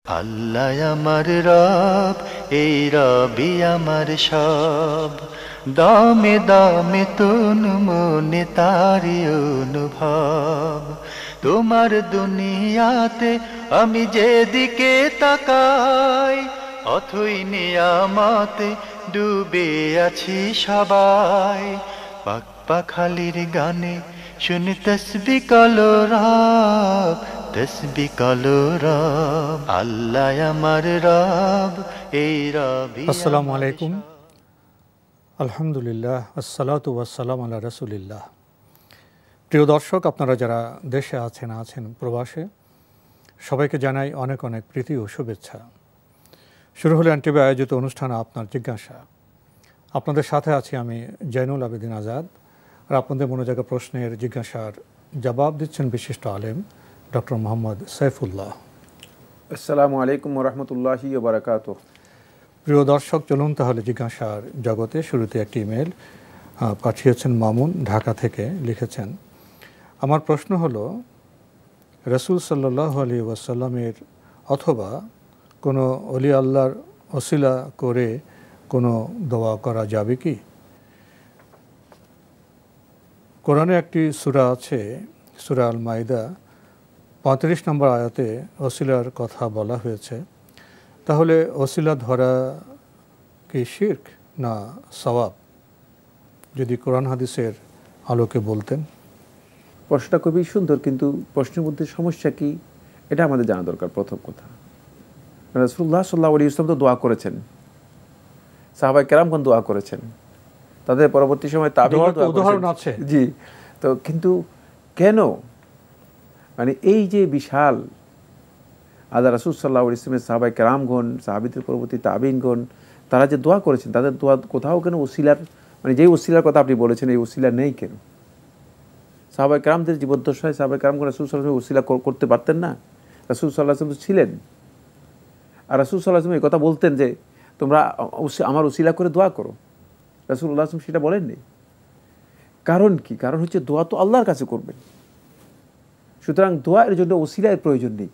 আল্লাহ আমার রব, এই রবি আমার সব। দামে দামে তন মনে তারি অনুভব। তোমার দুনিয়াতে আমি যেদিকে তাকাই, অথই নিয়ামতে ডুবে আছি সবাই। পাক পাখালির গানে শুনি তসবি কালো রব, তসবি কালো রব। আল্লাহ আমার রব, এই রবি। আসসালামু আলাইকুম, আলহামদুলিল্লাহ, আসসালাতু ওয়াসসালাম আলা রাসূলিল্লাহ। প্রিয় দর্শক, আপনারা যারা দেশে আছেন প্রবাসে, সবাইকে জানাই অনেক অনেক প্রীতি ও শুভেচ্ছা। শুরু হলো এনটিভি আয়োজিত অনুষ্ঠান আপনার জিজ্ঞাসা। আপনাদের সাথে আছি আমি জয়নুল আবেদিন আজাদ, আর আপনাদের মনোজাগা প্রশ্নের জিজ্ঞাসার জবাব দিচ্ছেন বিশিষ্ট আলেম ডক্টর মোহাম্মদ সাইফুল্লাহ। আসসালামু আলাইকুম ওয়া রাহমাতুল্লাহি ওয়া বারাকাতুহু। প্রিয় দর্শক, চলুন তাহলে জিজ্ঞাসার জগতে। শুরুতে একটি ইমেল পাঠিয়েছেন মামুন, ঢাকা থেকে। লিখেছেন, আমার প্রশ্ন হলো, রাসূল সাল্লাল্লাহু আলাইহি ওয়াসাল্লামের অথবা কোনো ওলি আল্লাহর ওসিলা করে কোনো দোয়া করা যাবে কি? কোরআনে একটি সূরা আছে, সূরা আল মাইদা 35 নম্বর আয়াতে ওসিলার কথা বলা হয়েছে। তাহলে ওসিলা ধরা কি শিরক না সওয়াব? যদি কোরআন হাদিসের আলোকে বলতেন। প্রশ্নটা খুবই সুন্দর, কিন্তু প্রশ্নের মধ্যে সমস্যা কি এটা আমাদের জানা দরকার। প্রথম কথা, রাসূলুল্লাহ সাল্লাল্লাহু আলাইহি ওয়াসাল্লাম তো দোয়া করেছেন, সাহাবায়ে কেরামগণ দোয়া করেছেন, তাদের পরবর্তী সময় তাবিঈন দোয়া উদাহরণ আছে। জি, তো কিন্তু কেন মানে এই যে বিশাল আল্লাহ রাসূল সাল্লাল্লাহু আলাইহি ওয়াসাল্লামের সাহাবায়ে কেরামগণ, সাহাবীদের পরবর্তী তাবিঈনগণ, তারা যে দোয়া করেছেন, তাদের দোয়া কোথাও কেন ওসিলার, মানে যেই ওসিলার কথা আপনি বলেছেন এই ওসিলা নেই কেন? সাহাবায়ে কেরামদের জীবদ্দশায় সাহাবায়ে কেরামগণ রাসূল সাল্লাল্লাহু আলাইহি ওয়াসাল্লাম ওসিলা করতে পারতেন না? রাসূল সাল্লাল্লাহু আলাইহি ওয়াসাল্লাম ছিলেন, আর রাসূল সাল্লাল্লাহু আলাইহি ওয়াসাল্লাম এই কথা বলতেন যে তোমরা আমার ওসিলা করে দোয়া করো। রাসূলুল্লাহ সাল্লাল্লাহু আলাইহি ওয়াসাল্লাম সেটা বলেননি। কারণ কি? কারণ হচ্ছে দোয়া তো আল্লাহর কাছে করবেন, সুতরাং দোয়া এর জন্য ওসিলার প্রয়োজন নেই।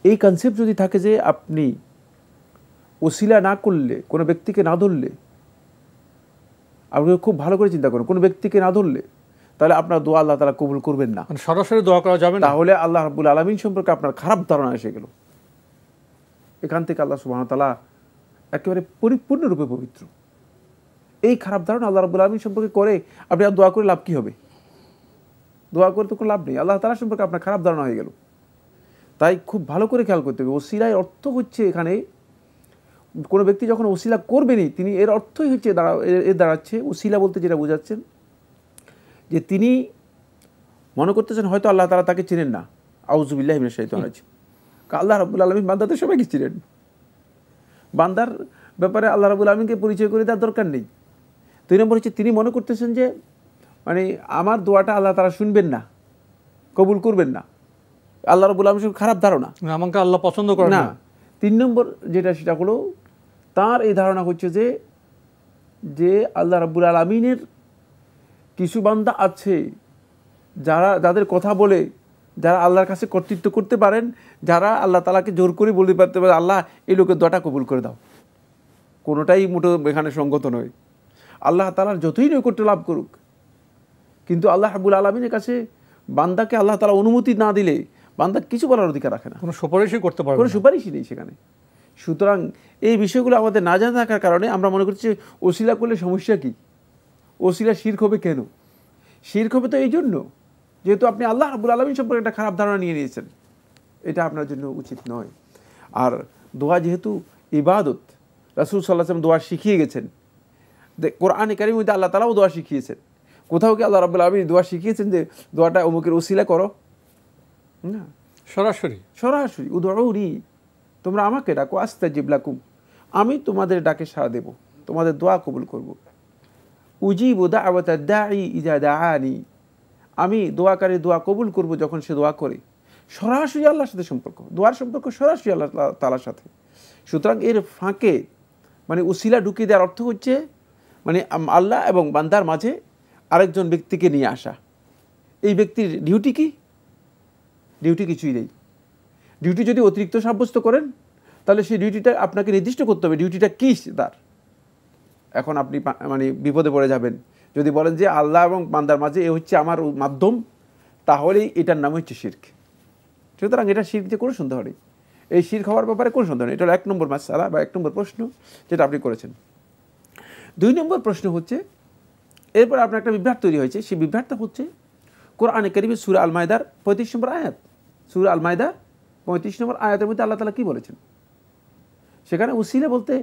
এই কনসেপ্ট যদি থাকে যে আপনি ওসিলা না করলে, কোনো ব্যক্তিকে না ধরলে, আপনি খুব ভালো করে চিন্তা করুন, কোনো ব্যক্তিকে না ধরলে তাহলে আপনার দোয়া আল্লাহ তাআলা কবুল করবেন না, সরাসরি দোয়া করা যাবে না, তাহলে আল্লাহ রাব্বুল আলামিন সম্পর্কে আপনার খারাপ ধারণা এসে গেল। এখান থেকে আল্লাহ সুবহানাহু ওয়া তাআলা একেবারে পরিপূর্ণরূপে পবিত্র। এই খারাপ ধারণা আল্লাহ রাব্বুল আলামিন সম্পর্কে করে আপনি আর দোয়া করে লাভ কি হবে? দোয়া করে তো কোনো লাভ নেই, আল্লাহ তাআলা সম্পর্কে আপনার খারাপ ধারণা হয়ে গেল। তাই খুব ভালো করে খেয়াল করতে হবে, ওসিলার অর্থ হচ্ছে এখানে কোনো ব্যক্তি যখন ওসিলা করবেনই, তিনি এর অর্থই হচ্ছে দাঁড়াচ্ছে, ওসিলা বলতে যেটা বোঝাচ্ছেন যে তিনি মনে করতেছেন হয়তো আল্লাহ তাআলা তাকে চিনেন না। আউযু বিল্লাহি মিনাশ শাইতানির রাজিম। আল্লাহ রাব্বুল আলামিন বান্দাদের সবাইকে চিনেন, বান্দার ব্যাপারে আল্লাহ রাব্বুল আলামিনকে পরিচয় করে দেওয়ার দরকার নেই। 2 নম্বর হচ্ছে তিনি মনে করতেছেন যে মানে আমার দোয়াটা আল্লাহ তাআলা শুনবেন না, কবুল করবেন না। আল্লাহ রাব্বুল আলামিনের খারাপ ধারণা, আমাকে আল্লাহ পছন্দ করেন না। 3 নম্বর যেটা, সেটা হলো তার এই ধারণা হচ্ছে যে আল্লাহ রাব্বুল আলামিনের কিছু বান্দা আছে যাদের কথা বলে, যারা আল্লাহর কাছে কর্তৃত্ব করতে পারেন, যারা আল্লাহ তাআলাকে জোর করে বলতে পারতে পারে আল্লাহ এই লোকের দোয়াটা কবুল করে দাও। কোনোটাই মোটো এখানে সঙ্গত নয়। আল্লাহ তাআলার যতই নৈকট্য লাভ করুক, কিন্তু আল্লাহ রাব্বুল আলামিনের কাছে বান্দাকে আল্লাহ তাআলা অনুমতি না দিলে বান্দা কিছু বলার অধিকার রাখে না, কোনো সুপারিশই করতে পারবে না, কোনো সুপারিশই নেই সেখানে। সুতরাং এই বিষয়গুলো আমাদের না জানা থাকার কারণে আমরা মনে করছি ওসিলা করলে সমস্যা কি, ওসিলা শিরক হবে কেন? শিরক হবে তো এই জন্য যেহেতু আপনি আল্লাহ রাব্বুল আলামিন সম্পর্কে একটা খারাপ ধারণা নিয়ে নিয়েছেন, এটা আপনার জন্য উচিত নয়। আর দোয়া যেহেতু ইবাদত, রাসূল সাল্লাল্লাহু আলাইহি ওয়াসাল্লাম দোয়া শিখিয়ে গেছেন, কোরআনে কারীমের মধ্যে আল্লাহ তাআলাও দোয়া শিখিয়েছেন। কোথাও কি আল্লাহ রাব্বুল আলামিন দোয়া শিখিয়েছেন যে দোয়াটা অমুকের ওসিলা করো? না, সরাসরি উদউনি, তোমরা আমাকে ডাকো, আস্তাজিব লাকুম, আমি তোমাদের ডাকে সাড়া দেব, তোমাদের দোয়া কবুল করব। উজিবু দাওয়াতাদ দাঈ ইযা দাআনি, আমি দোয়াকারী দোয়া কবুল করব যখন সে দোয়া করে। সরাসরি আল্লাহর সাথে সম্পর্ক, দোয়ার সম্পর্ক সরাসরি আল্লাহ তাআলার সাথে। সুতরাং এর ফাঁকে মানে উসিলা ঢুকিয়ে দেওয়ার অর্থ হচ্ছে মানে আল্লাহ এবং বান্দার মাঝে আরেকজন ব্যক্তিকে নিয়ে আসা। এই ব্যক্তির ডিউটি কি? ডিউটি কিছুই নেই। ডিউটি যদি অতিরিক্ত সাব্যস্ত করেন তাহলে সেই ডিউটিটা আপনাকে নির্দিষ্ট করতে হবে ডিউটিটা কী তার। এখন আপনি মানে বিপদে পড়ে যাবেন যদি বলেন যে আল্লাহ এবং বান্দার মাঝে এ হচ্ছে আমার মাধ্যম, তাহলেই এটার নাম হচ্ছে শিরক। সুতরাং এটা শিরকে কোনো সন্দেহ নেই, এই শিরক হওয়ার ব্যাপারে কোনো সন্দেহ নেই। এটা হলো 1 নম্বর মাসআলা বা 1 নম্বর প্রশ্ন যেটা আপনি করেছেন। 2 নম্বর প্রশ্ন হচ্ছে, এরপর আপনার একটা বিভ্রাট তৈরি হয়েছে, সেই বিভ্রাটটা হচ্ছে কোরআনে কারিমের সূরা আল মায়দার 35 নম্বর আয়াত। সূরা আল মায়দা 35 নম্বর আয়াতের মধ্যে আল্লাহ তাআলা কি বলেছেন? সেখানে উসিলা বলতে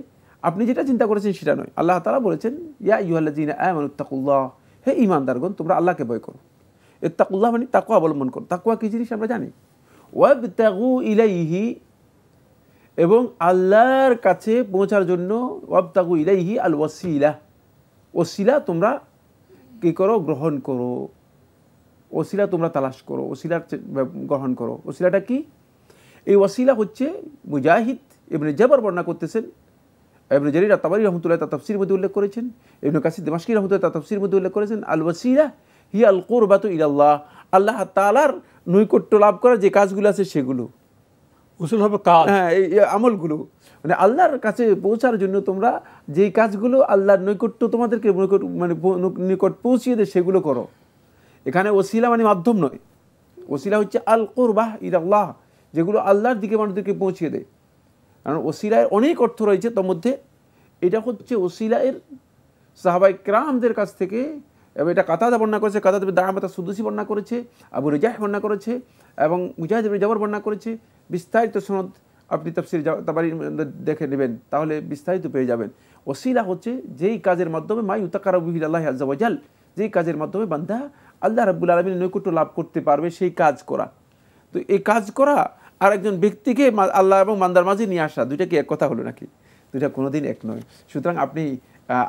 আপনি যেটা চিন্তা করেছেন সেটা নয়। আল্লাহ তাআলা বলেছেন, ইয়া আইয়ুহাল্লাযীনা আমানুত্তাকুল্লাহ, হে ঈমানদারগণ তোমরা আল্লাহকে ভয় করো। ইত্তাকুল্লাহ মানে তাকওয়া অবলম্বন করো। তাকওয়া কি জিনিস আমরা জানি। ওয়াবতাগু ইলাইহি, এবং আল্লাহর কাছে পৌঁছার জন্য ওয়াবতাগু ইলাইহি আল ওয়াসিলা, ওসিলা তোমরা কি করো? গ্রহণ করো। ওসিলা তোমরা তালাশ করো, ওসিলা গ্রহণ করো। ওসিলাটা কি? এই ওসিলা হচ্ছে মুজাহিদ ইবনে জাবর বর্ণনা করতেছেন, ইবনে জারির আত-তাবারি রাহমাতুল্লাহ তার তাফসীরের মধ্যে উল্লেখ করেছেন, ইবনে কাসির দিমাশকি রাহমাতুল্লাহ তার তাফসীরের মধ্যে উল্লেখ করেছেন, আল ওয়াসিলা হিয়া আল কুরবাতু ইলাল্লাহ, আল্লাহ তাআলার নৈকট্য লাভ করার যে কাজগুলো আছে সেগুলো উসুল হবে কাজ, হ্যাঁ এই আমলগুলো, মানে আল্লাহর কাছে পৌঁছার জন্য তোমরা যেই কাজগুলো আল্লাহর নৈকট্য তোমাদেরকে মানে নিকট পৌঁছিয়ে দেয় সেগুলো করো। এখানে ওসিলা মানে মাধ্যম নয়, ওসিলা হচ্ছে আল কুরবাহ ইলাল্লাহ, যেগুলো আল্লাহর দিকে মানুষদেরকে পৌঁছিয়ে দেয়। কারণ ওসিলায় অনেক অর্থ রয়েছে, তার মধ্যে এটা হচ্ছে ওসিলায়ের সাহাবায়ে কেরামদের কাছ থেকে, এবং এটা কাতাদা বর্ণনা করেছে, কাতাদা বিন দাআমাত আস-সুদুসি বর্ণনা করেছে, আবু রিজাহ বর্ণনা করেছে, এবং মুজাহিদ ইবনে জাবর বর্ণনা করেছে। বিস্তারিত সনদ আপনি তাফসীর তাবারির দেখে নেবেন, তাহলে বিস্তারিত পেয়ে যাবেন। ওসিলা হচ্ছে যেই কাজের মাধ্যমে মা ইউতাকাররবু বিহি ইলাল্লাহি আযজা ওয়া জাল, যেই কাজের মাধ্যমে বান্দা আল্লাহ রাব্বুল আলামিনের নৈকট্য লাভ করতে পারবে, সেই কাজ করা। তো এই কাজ করা আর একজন ব্যক্তিকে আল্লাহ এবং বান্দার মাঝে নিয়ে আসা, দুইটা কি এক কথা হলো নাকি? দুইটা কোনোদিন এক নয়। সুতরাং আপনি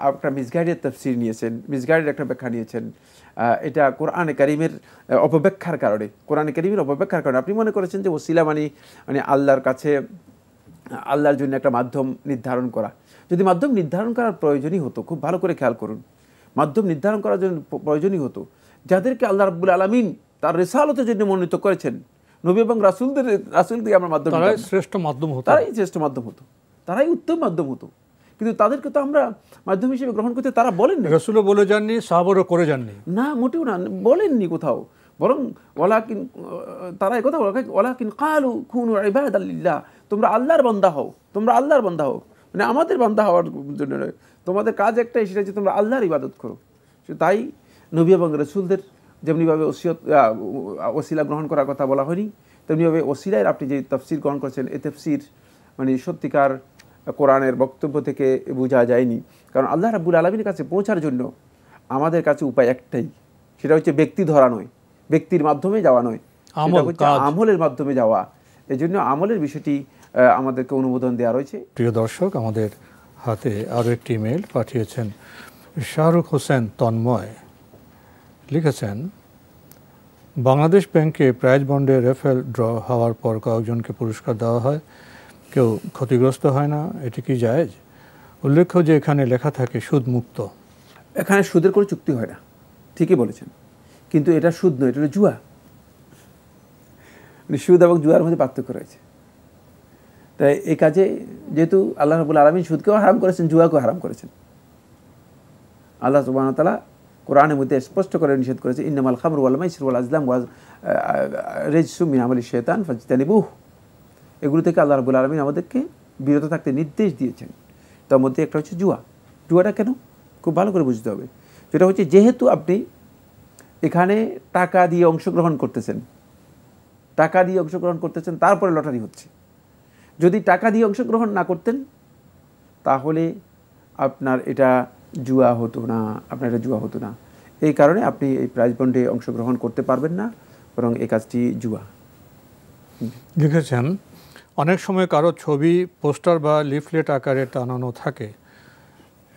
একটা মিসগাইডের তাফসীর নিয়েছেন, মিসগাইডের একটা ব্যাখ্যা নিয়েছেন। এটা কোরআনে কারিমের অপব্যাখ্যার কারণে, কোরআনে কারিমের অপব্যাখ্যার কারণে আপনি মনে করেছেন যে ওসিলা মানে আল্লাহর কাছে আল্লাহর জন্য একটা মাধ্যম নির্ধারণ করা। যদি মাধ্যম নির্ধারণ করার প্রয়োজনই হতো, খুব ভালো করে খেয়াল করুন, মাধ্যম নির্ধারণ করার জন্য প্রয়োজনই হতো, যাদেরকে আল্লাহ রাব্বুল আলামিন তার রিসালাতের জন্য মনোনীত করেছেন, নবী এবং রাসূলদের আমরা মাধ্যম, তারাই শ্রেষ্ঠ মাধ্যম হতো, তারাই শ্রেষ্ঠ মাধ্যম হতো, তারাই উত্তম মাধ্যম হতো। কিন্তু তাদেরকে তো আমরা মাধ্যম হিসেবে গ্রহণ করতে তারা বলেননি, রাসূলও বলে যাননি, সাহাবারও করে যাননি, না মোটেও না, বলেননি কোথাও। বরং ওয়ালাকিন, তারা এই কথা ওয়ালাকিন ক্বালু কুনু ইবাদাল লিল্লাহ, তোমরা আল্লাহর বান্দা হও, তোমরা আল্লাহর বান্দা হও, মানে আমাদের বান্দা হওয়ার জন্য নয়, তোমাদের কাজ একটাই, সেটা হচ্ছে তোমরা আল্লাহর ইবাদত করো। তাই নবী এবং রাসূলদের যেমনিভাবে ওসিলা গ্রহণ করার কথা বলা হয়নি, তেমনিভাবে ওসিলায় আপনি যে তাফসীর গ্রহণ করেছেন, এই তাফসীর মানে সত্যিকার কোরআনের বক্তব্য থেকে বোঝা যায়নি। কারণ আল্লাহ রাব্বুল আলামিনের কাছে পৌঁছার জন্য আমাদের কাছে উপায় একটাই, সেটা হচ্ছে ব্যক্তি ধরা নয়, ব্যক্তির মাধ্যমে যাওয়া নয়, সেটা হচ্ছে আমলের মাধ্যমে যাওয়া। এই জন্য আমলের বিষয়টি আমাদেরকে অনুমোদন দেওয়া রয়েছে। প্রিয় দর্শক, আমাদের হাতে আরও একটি ইমেল পাঠিয়েছেন শাহরুখ হোসেন তন্ময়। লিখেছেন, বাংলাদেশ ব্যাংকে প্রাইজ বন্ডে রেফেল ড্র হওয়ার পর কয়েকজনকে পুরস্কার দেওয়া হয়, কেউ ক্ষতিগ্রস্ত হয় না, এটি কি জায়েজ? উল্লেখ্য যে এখানে লেখা থাকে সুদ মুক্ত। এখানে সুদের কোনো চুক্তি হয় না, ঠিকই বলেছেন, কিন্তু এটা সুদ নয়, এটা হলো জুয়া। মানে সুদ এবং জুয়ার মধ্যে পার্থক্য রয়েছে। তাই এই কাজে যেহেতু আল্লাহ রাব্বুল আলামিন সুদকেও হারাম করেছেন, জুয়াকেও হারাম করেছেন। আল্লাহ সুবহানাহু ওয়া তাআলা কোরআনের মধ্যে স্পষ্ট করে নিষেধ করেছে, ইন্নামাল খামরু ওয়াল মাইসির ওয়াল আজলাম ওয়া রিজসুম মিন আমালিশ শাইতান ফাজতানিবুহু, এগুলো থেকে আল্লাহ রাব্বুল আলামিন আমাদেরকে বিরত থাকতে নির্দেশ দিয়েছেন। তার মধ্যে একটা হচ্ছে জুয়া। জুয়াটা কেন? খুব ভালো করে বুঝতে হবে। যেটা হচ্ছে, যেহেতু আপনি এখানে টাকা দিয়ে অংশগ্রহণ করতেছেন, টাকা দিয়ে অংশগ্রহণ করতেছেন, তারপরে লটারি হচ্ছে। যদি টাকা দিয়ে অংশগ্রহণ না করতেন তাহলে আপনার এটা জুয়া হতো না, আপনার এটা জুয়া হতো না। এই কারণে আপনি এই প্রাইজ বন্ডে অংশগ্রহণ করতে পারবেন না, বরং এই কাজটি জুয়া। লিখেছেন, অনেক সময় কারো ছবি পোস্টার বা লিফলেট আকারে টানানো থাকে,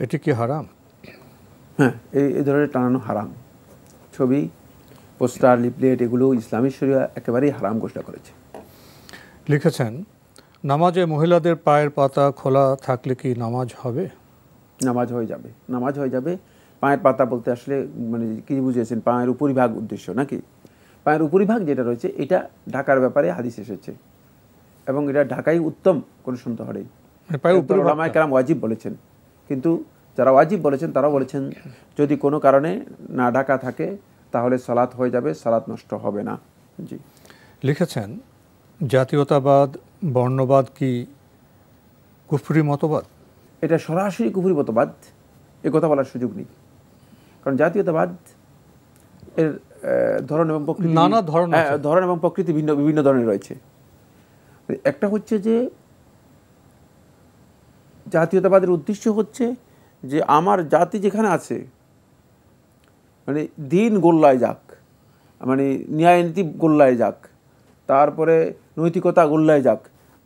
এটি কি হারাম? হ্যাঁ, এই ধরনের টানানো হারাম। ছবি, পোস্টার, লিফলেট এগুলো ইসলামী শরিয়া একেবারেই হারাম ঘোষণা করেছে। লিখেছেন, নামাজে মহিলাদের পায়ের পাতা খোলা থাকলে কি নামাজ হবে? নামাজ হয়ে যাবে, নামাজ হয়ে যাবে। পায়ের পাতা বলতে আসলে মানে কি বুঝিয়েছেন? পায়ের উপরিভাগ উদ্দেশ্য নাকি? পায়ের উপরিভাগ যেটা রয়েছে এটা ঢাকার ব্যাপারে হাদিস এসেছে, এবং এটা ঢাকাই উত্তম, কোনো সন্দেহ নেই। ওলামায়ে কেরাম ওয়াজিব বলেছেন, কিন্তু যারা ওয়াজিব বলেছেন তারা বলেছেন যদি কোনো কারণে না ঢাকা থাকে তাহলে সালাত হয়ে যাবে, সালাত নষ্ট হবে না। জি, লিখেছেন জাতীয়তাবাদ বর্ণবাদ কি কুফরি মতবাদ? এটা সরাসরি কুফরি মতবাদ, এ কথা বলার সুযোগ নেই। কারণ জাতীয়তাবাদ এর ধরন এবং প্রকৃতি, নানা ধরন এবং প্রকৃতি বিভিন্ন ধরনের রয়েছে। একটা হচ্ছে যে জাতীয়তাবাদের উদ্দেশ্য হচ্ছে যে আমার জাতি যেখানে আছে, মানে দিন গোল্লায় যাক, মানে ন্যায়নীতি গোল্লায় যাক, তারপরে নৈতিকতা গোল্লায় যাক,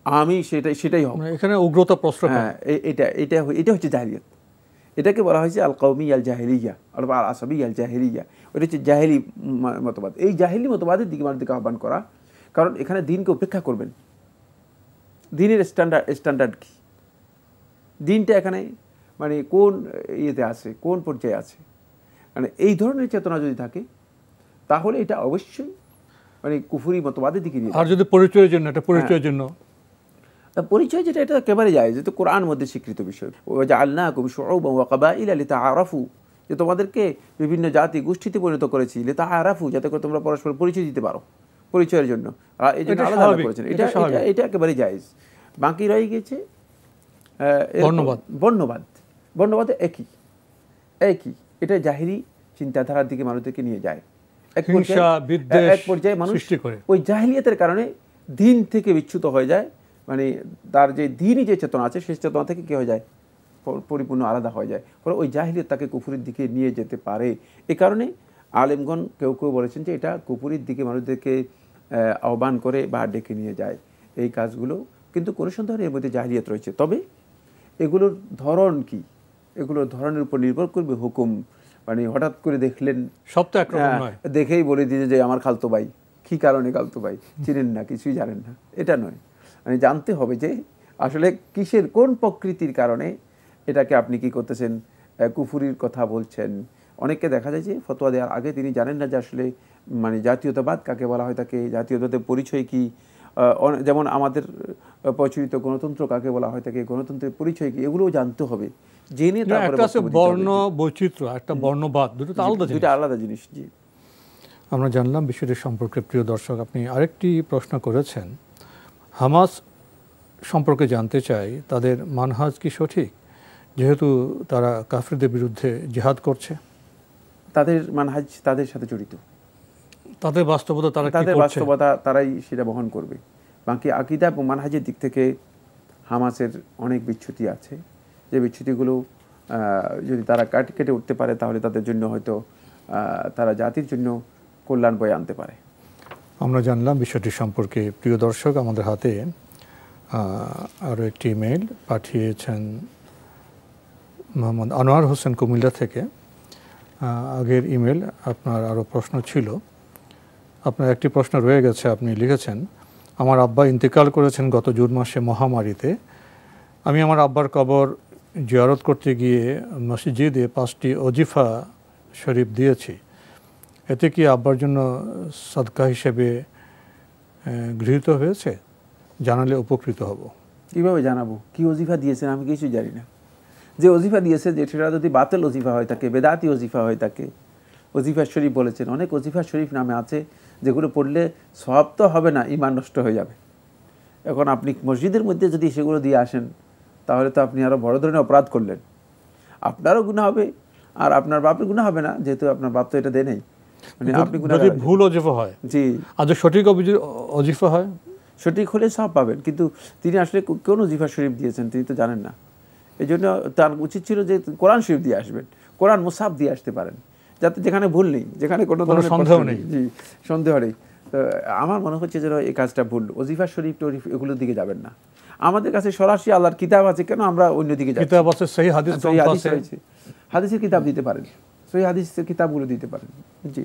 আমি সেটাই হোক, এখানে উগ্রতা প্রশ্ন। হ্যাঁ, এটা হচ্ছে জাহিলিয়াত। এটাকে বলা হয়েছে আল কওমি আল জাহিলিয়া অথবা আল আসাবি আল জাহিলিয়া। ওটা হচ্ছে জাহিলি মতবাদ। এই জাহিলি মতবাদের দিকে মানুষকে আহ্বান করা, কারণ এখানে দিনকে উপেক্ষা করবেন। দিনের স্ট্যান্ডার্ড কি, দিনটা এখানে মানে কোন ইয়েতে আছে, কোন পর্যায়ে আছে, মানে এই ধরনের চেতনা যদি থাকে তাহলে এটা অবশ্যই মানে কুফরি মতবাদের দিকে নিয়ে। আর যদি পরিচয়ের জন্য, এটা পরিচয়ের জন্য পরিচয় যেটা, এটা একেবারে যায়, যেহেতু কোরআন মধ্যে স্বীকৃত বিষয়। ওয়াজআলনাকুম শুউবান ওয়া কাবাইলা লিতাআরাফু, যে তোমাদেরকে বিভিন্ন জাতি গোষ্ঠীতে পরিণত করেছি, লিতাআরাফু, যাতে করে তোমরা পরস্পর পরিচয় দিতে পারো, পরিচয়ের জন্য। আর এই জন্য আলাদা করেছেন, এটা একেবারে জায়েজ। বাকি রয়ে গেছে বর্ণবাদ একই, এটা জাহিরি চিন্তাধারার দিকে মানুষদেরকে নিয়ে যায়। এক পর্যায়ে মানুষ ওই জাহিলিয়াতের কারণে দিন থেকে বিচ্যুত হয়ে যায়, মানে তার যে দিনই যে চেতনা আছে সেই চেতনা থেকে কি হয়ে যায়, পরিপূর্ণ আলাদা হয়ে যায়। ফলে ওই জাহিলিয়াত তাকে কুফুরির দিকে নিয়ে যেতে পারে। এ কারণে আলেমগণ কেউ বলেছেন যে এটা কুফুরির দিকে মানুষদেরকে আহ্বান করে বা ডেকে নিয়ে যায় এই কাজগুলো। কিন্তু কোনো সন্দেহ এর মধ্যে জাহিলিয়াত রয়েছে। তবে এগুলোর ধরন কি, এগুলোর ধরনের উপর নির্ভর করবে হুকুম। মানে হঠাৎ করে দেখলেন, সব তো একরকম নয়, দেখেই বলে দিয়েছে যে আমার খালতো ভাই, কি কারণে খালতো ভাই, চিনেন না, কিছুই জানেন না, এটা নয়। মানে জানতে হবে যে আসলে কিসের, কোন প্রকৃতির কারণে এটাকে আপনি কি করতেছেন, কুফুরির কথা বলছেন। অনেককে দেখা যায় যে ফতোয়া দেওয়ার আগে তিনি জানেন না যে আসলে মানে জাতীয়তাবাদ কাকে বলা হয় থাকে, জাতীয়তাবাদের পরিচয় কি। যেমন আমাদের প্রচলিত গণতন্ত্র কাকে বলা হয় থাকে, গণতন্ত্রের পরিচয় কি, এগুলোও জানতে হবে। জেনে তারপরে বর্ণ বৈচিত্র্য, একটা বর্ণবাদ, দুটো আলাদা জিনিস। জি, আমরা জানলাম বিষয়টি সম্পর্কে। প্রিয় দর্শক, আপনি আরেকটি প্রশ্ন করেছেন, হামাস সম্পর্কে জানতে চাই, তাদের মানহাজ কি সঠিক, যেহেতু তারা কাফিরদের বিরুদ্ধে জিহাদ করছে? তাদের মানহাজ তাদের সাথে জড়িত, তাদের বাস্তবতা তারাই সেটা বহন করবে। বাকি আকীদা এবং মানহাজের দিক থেকে হামাসের অনেক বিচ্যুতি আছে, যে বিচ্যুতিগুলো যদি তারা কেটে উঠতে পারে তাহলে তাদের জন্য হয়তো তারা জাতির জন্য কল্যাণ বয়ে আনতে পারে। আমরা জানলাম বিষয়টি সম্পর্কে। প্রিয় দর্শক, আমাদের হাতে আরও একটি ইমেইল পাঠিয়েছেন মোহাম্মদ আনোয়ার হোসেন কুমিল্লা থেকে। আগের ইমেল আপনার আরও প্রশ্ন ছিল, আপনার একটি প্রশ্ন রয়ে গেছে। আপনি লিখেছেন, আমার আব্বা ইন্তেকাল করেছেন গত জুন মাসে মহামারীতে। আমি আমার আব্বার কবর জিয়ারত করতে গিয়ে মসজিদে 5টি ওজিফা শরীফ দিয়েছি। এতে কি আব্বার জন্য সাদকা হিসেবে গৃহীত হয়েছে? জানালে উপকৃত হব। কীভাবে জানাবো কি ওজিফা দিয়েছেন? আমি কিছু জানি না। যে ওজিফা দিয়েছে, যে সেটা যদি বাতিল ওজিফা হয়ে থাকে, বেদাতি ওজিফা হয়ে থাকে, ওজিফা শরীফ বলেছেন, অনেক ওজিফা শরীফ নামে আছে যেগুলো পড়লে সওয়াব তো হবে না, ঈমান নষ্ট হয়ে যাবে। এখন আপনি মসজিদের মধ্যে যদি সেগুলো দিয়ে আসেন তাহলে তো আপনি আরও বড় ধরনের অপরাধ করলেন। আপনারও গুনাহ হবে আর আপনার বাপের গুনাহ হবে না, যেহেতু আপনার বাপ তো এটা দেয় নাই। মানে আপনি যদি ভুল ওজিফা হয়, জি, আর যদি সঠিক ওজিফা হয়, সঠিক হলে সব পাবেন। কিন্তু তিনি আসলে কোন ওজিফা শরীফ দিয়েছেন তিনি তো জানেন না। এই জন্য তার উচিত ছিল যে কোরআন শরীফ দিয়ে আসবেন, কোরআন মুসাফ দিয়ে আসতে পারেন, যাতে যেখানে ভুল নেই, যেখানে কোনো ধরনের সন্দেহ নেই। জি, সন্দেহ নেই। তো আমার মনে হচ্ছে যে এই কাজটা ভুল। ওজিফা শরীফ টরিফ এগুলোর দিকে যাবেন না। আমাদের কাছে সরাসরি আল্লাহর কিতাব আছে, কেন আমরা অন্য দিকে যাচ্ছি? কিতাব আছে, সহিহ হাদিস আছে, হাদিসের কিতাব দিতে পারেন, সহিহ হাদিসের কিতাবগুলো দিতে পারেন। জি,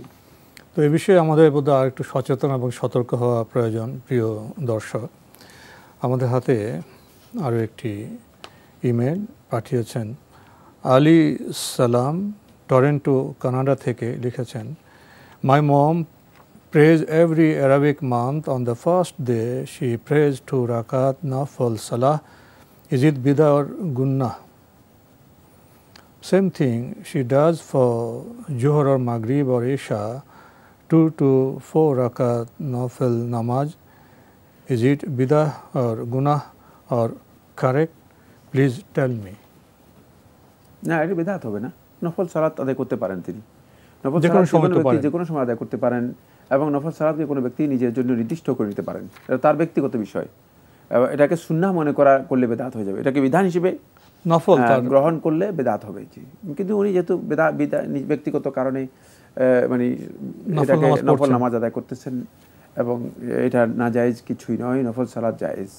তো এই বিষয়ে আমাদের বোধহয় আর একটু সচেতন এবং সতর্ক হওয়া প্রয়োজন। প্রিয় দর্শক, আমাদের হাতে আরও একটি ইমেল পাঠিয়েছেন আলী সালাম, টরেন্টো, কানাডা থেকে। লিখেছেন, মাই মম prays every Arabic month. On the first day, she prays 2 rakat nafil salah. Is it bidah or gunnah? Same thing she does for Zuhr or Maghrib or Isha, 2 to 4 rakat nafil namaz. Is it bidah or gunnah or correct? Please tell me. না, এটা বিদআত হবে না। নফল সালাত আদায় করতে পারেন তিনি। নফল যে কোনো সালাত সময় কোনো তো ব্যক্তি পারেন। যে কোনো সময় আদায় করতে পারেন এবং নফল সালাতকে কোনো ব্যক্তি নিজের জন্য নির্দিষ্ট করে নিতে পারেন। এটা তার ব্যক্তিগত বিষয়। এটাকে সুন্নাহ মনে করলে বেদাত হয়ে যাবে। এটাকে বিধান হিসেবে নফল গ্রহণ করলে বেদাত হবে। কিন্তু উনি যেহেতু ব্যক্তিগত কারণে মানে এটাকে নফল নামাজ আদায় করতেছেন এবং এটা নাজায়েজ কিছুই নয়, নফল সালাত জায়েজ।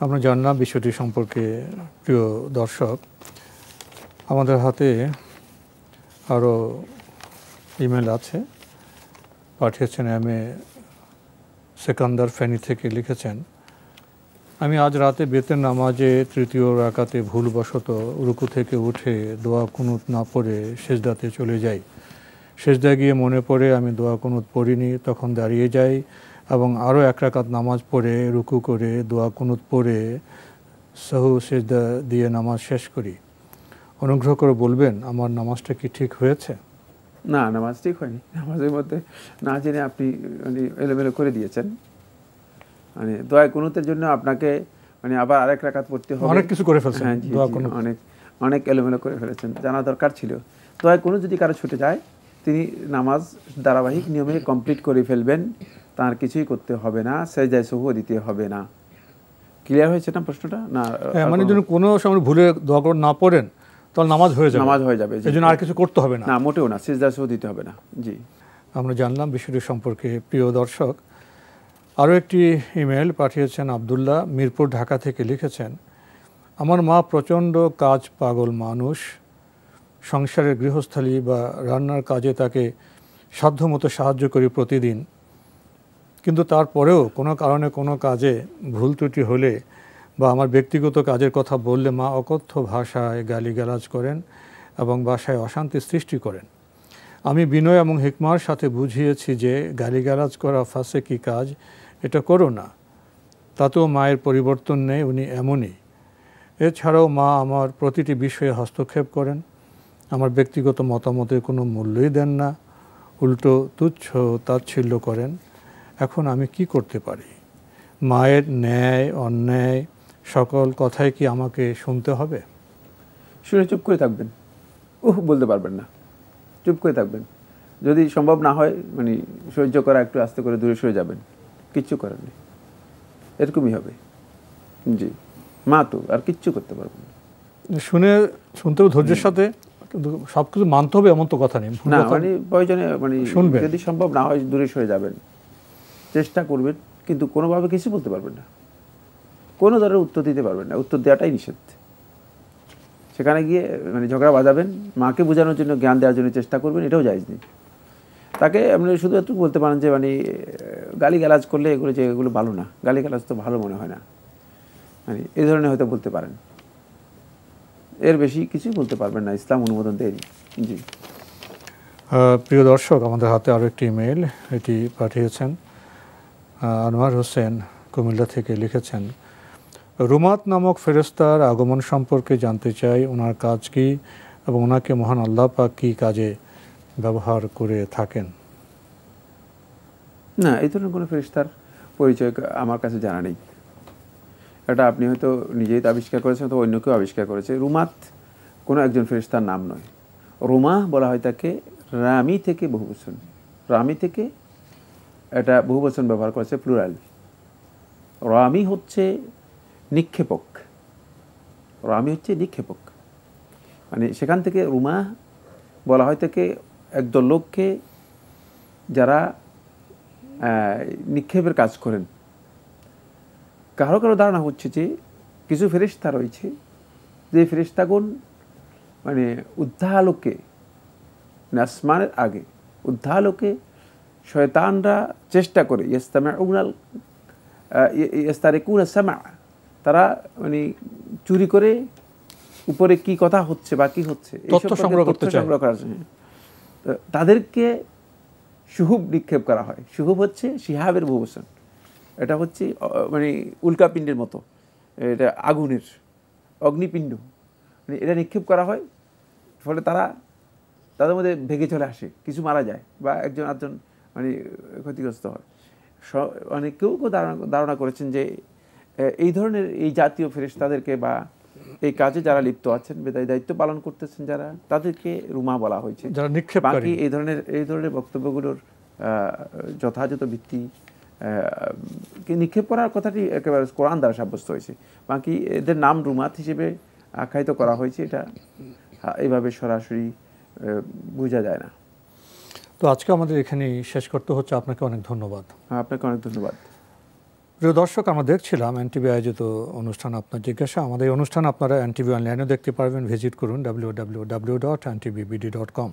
আমরা জানলাম বিষয়টি সম্পর্কে। প্রিয় দর্শক, আমাদের হাতে আরও ইমেল আছে, পাঠিয়েছেন এম.এ. সেকান্দার ফেনী থেকে লিখেছেন, আমি আজ রাতে বেতের নামাজে 3য় রাকাতে ভুলবশত রুকু থেকে উঠে দোয়া কুনুত না পড়ে সেজদাতে চলে যাই। সেজদায় গিয়ে মনে পড়ে আমি দোয়া কুনুত পড়িনি, তখন দাঁড়িয়ে যাই এবং আরও 1 রাকাত নামাজ পড়ে রুকু করে দোয়া কুনুত পড়ে সাহু সেজদা দিয়ে নামাজ শেষ করি। অনুগ্রহ করে বলবেন আমার নামাজটা কি ঠিক হয়েছে? না, নামাজ ঠিক হয়নি। নামাজের মধ্যে না জেনে আপনি মানে এলোমেলো করে দিয়েছেন। মানে দোয়া কুনুতের জন্য আপনাকে মানে আবার আরেক রাকাত পড়তে হবে, অনেক কিছু করে ফেলছেন। হ্যাঁ, অনেক এলোমেলো করে ফেলেছেন, জানা দরকার ছিল। দোয়া কুনুত যদি কারো ছুটে যায়, তিনি নামাজ ধারাবাহিক নিয়মে কমপ্লিট করে ফেলবেন, তার কিছুই করতে হবে না, সেজদায়ে সাহু দিতে হবে না। ক্লিয়ার হয়েছে না প্রশ্নটা? না, মানে যদি কোনো সময় ভুলে দোয়া না পড়েন তাহলে নামাজ হয়ে যাবে, এই জন্য আর কিছু করতে হবে না। না, মোটেও না, সেজদায়ে সাহু দিতে হবে না। জি, আমরা জানলাম বিষয়টি সম্পর্কে। প্রিয় দর্শক, আরও একটি ইমেল পাঠিয়েছেন আবদুল্লাহ, মিরপুর, ঢাকা থেকে লিখেছেন, আমার মা প্রচণ্ড কাজ পাগল মানুষ। সংসারের গৃহস্থালী বা রান্নার কাজে তাকে সাধ্যমতো সাহায্য করি প্রতিদিন, কিন্তু তারপরেও কোনো কারণে কোনো কাজে ভুল ত্রুটি হলে বা আমার ব্যক্তিগত কাজের কথা বললে মা অকথ্য ভাষায় গালিগালাজ করেন এবং বাসায় অশান্তি সৃষ্টি করেন। আমি বিনয় এবং হিকমার সাথে বুঝিয়েছি যে গালিগালাজ করা ফাসেকি কাজ, এটা করো না। তাতেও মায়ের পরিবর্তন নেই, উনি এমনই। এছাড়াও মা আমার প্রতিটি বিষয়ে হস্তক্ষেপ করেন, আমার ব্যক্তিগত মতামতের কোনো মূল্যই দেন না, উল্টো তুচ্ছ তাচ্ছিল্য করেন। এখন আমি কি করতে পারি? মায়ের ন্যায় অন্যায় সকল কথাই কি আমাকে শুনতে হবে? শুনে চুপ করে থাকবেন, বলতে পারবেন না, চুপ করে থাকবেন। যদি সম্ভব না হয় মানে সহ্য করা, একটু আস্তে করে দূরে সরে যাবেন, কিচ্ছু করার নেই, এরকমই হবে। জি, মা তো আর কিচ্ছু করতে পারবেন না। শুনতেও ধৈর্যের সাথে, কিন্তু সব কিছু মানতে হবে এমন তো কথা নেই না। মানে প্রয়োজনে মানে যদি সম্ভব না হয় দূরে সরে যাবেন, চেষ্টা করবেন, কিন্তু কোনোভাবে কিছু বলতে পারবেন না, কোনো ধরনের উত্তর দিতে পারবেন না, উত্তর দেওয়াটাই নিষেধ। সেখানে গিয়ে মানে ঝগড়া বাঁধাবেন, মাকে বোঝানোর জন্য, জ্ঞান দেওয়ার জন্য চেষ্টা করবেন, এটাও জায়েজ নেই। তাকে আপনি শুধু একটু বলতে পারেন যে মানে গালিগালাজ করলে এগুলো ভালো না, গালিগালাজ তো ভালো মনে হয় না, মানে এই ধরনের হয়তো বলতে পারেন, এর বেশি কিছুই বলতে পারবেন না, ইসলাম অনুমোদন দেয়নি। জি, প্রিয় দর্শক, আমাদের হাতে আরও একটি ইমেল, এটি পাঠিয়েছেন আনোয়ার হোসেন, কুমিল্লা থেকে লিখেছেন, রুমাত নামক ফেরেশতার আগমন সম্পর্কে জানতে চাই, ওনার কাজ কি এবং ওনাকে মহান আল্লাহ পাক কী কাজে ব্যবহার করে থাকেন? না, এই ধরনের কোনো ফেরেশতার পরিচয় আমার কাছে জানা নেই। এটা আপনি হয়তো নিজেই তো আবিষ্কার করেছেন, তো অন্য কেউ আবিষ্কার করেছে। রুমাত কোনো একজন ফেরেশতার নাম নয়। রুমা বলা হয় তাকে রামি থেকে বহুবচন, রামি থেকে এটা বহুবচন ব্যবহার করেছে, প্লুরাল। রামি হচ্ছে নিক্ষেপক, রামি হচ্ছে নিক্ষেপক, মানে সেখান থেকে রুমা বলা হয় তাকে একদল লোককে যারা নিক্ষেপের কাজ করেন। কারো কারো ধারণা হচ্ছে যে কিছু ফেরেশতা রয়েছে যে ফেরেশতাগণ মানে উদ্ধারলোকে, আসমানের আগে উদ্ধারলোকে শয়তানরা চেষ্টা করে ইস্তারিকুনা সামা, তারা মানে চুরি করে উপরে কি কথা হচ্ছে বা কি হচ্ছে তথ্য সংগ্রহ করার জন্য তাদেরকে সুহুব নিক্ষেপ করা হয়। সুহুব হচ্ছে শিহাবের বহুবচন, এটা হচ্ছে মানে উল্কাপিণ্ডের মতো, এটা আগুনের অগ্নিপিণ্ড, মানে এটা নিক্ষেপ করা হয়, ফলে তাদের মধ্যে ভেঙে চলে আসে, কিছু মারা যায় বা একজন আধজন মানে ক্ষতিগ্রস্ত হয়। কেউ ধারণা করেছেন যে এই ধরনের এই জাতীয় ফেরেশতাদেরকে বা এই কাজে যারা লিপ্ত আছেন, বেদায়ী দায়িত্ব পালন করতেছেন যারা, তাদেরকে রুমা বলা হয়েছে। বাকি এই ধরনের বক্তব্যগুলোর যথাযথ ভিত্তি নিক্ষেপ করার কথাটি একেবারে কোরআন দ্বারা সাব্যস্ত হয়েছে। বাকি এদের নাম রুমাত হিসেবে আখ্যায়িত করা হয়েছে, এটা এইভাবে সরাসরি বোঝা যায় না। তো আজকে আমাদের এখানেই শেষ করতে হচ্ছে। আপনাকে অনেক ধন্যবাদ। আপনাকে অনেক ধন্যবাদ। প্রিয় দর্শক, আমরা দেখছিলাম এনটিভি আয়োজিত অনুষ্ঠান আপনার জিজ্ঞাসা। আমাদের এই অনুষ্ঠান আপনারা এনটিভি অনলাইনেও দেখতে পারবেন, ভিজিট করুন www.ntvbd.com।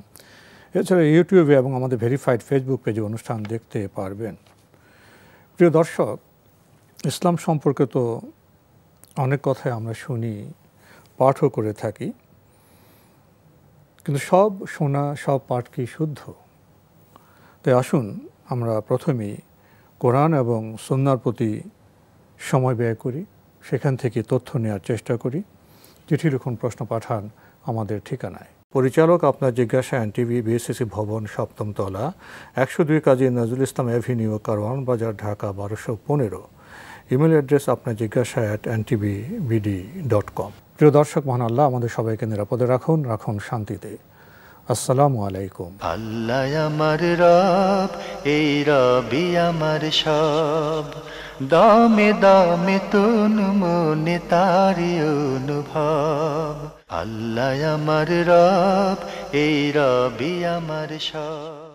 এছাড়া ইউটিউবে এবং আমাদের ভেরিফাইড ফেসবুক পেজে অনুষ্ঠান দেখতে পারবেন। প্রিয় দর্শক, ইসলাম সম্পর্কে তো অনেক কথাই আমরা শুনি, পাঠও করে থাকি, কিন্তু সব শোনা সব পাঠ কি শুদ্ধ? তাই আসুন আমরা প্রথমেই কোরআন এবং সুন্নাহর প্রতি সময় ব্যয় করি, সেখান থেকে তথ্য নেওয়ার চেষ্টা করি। চিঠি লিখুন, প্রশ্ন পাঠান আমাদের ঠিকানায়। পরিচালক আপনার জিজ্ঞাসা, এনটিভি, বিএসসিসি ভবন, 7ম তলা, 102 কাজী নজরুল ইসলাম অ্যাভিনিউ, কারওয়ান বাজার, ঢাকা 1215। ইমেল অ্যাড্রেস আপনার জিজ্ঞাসা @ntvbd.com। প্রিয় দর্শক, মহান আল্লাহ আমাদের সবাইকে নিরাপদে রাখুন, রাখুন শান্তিতে। আসসালামু আলাইকুম। আল্লাহ আমার রব, এই রবি আমার সব, দামে দামে তুন মনে তারি অনুভব। আল্লাহ আমার রব, এই রবি আমার সব।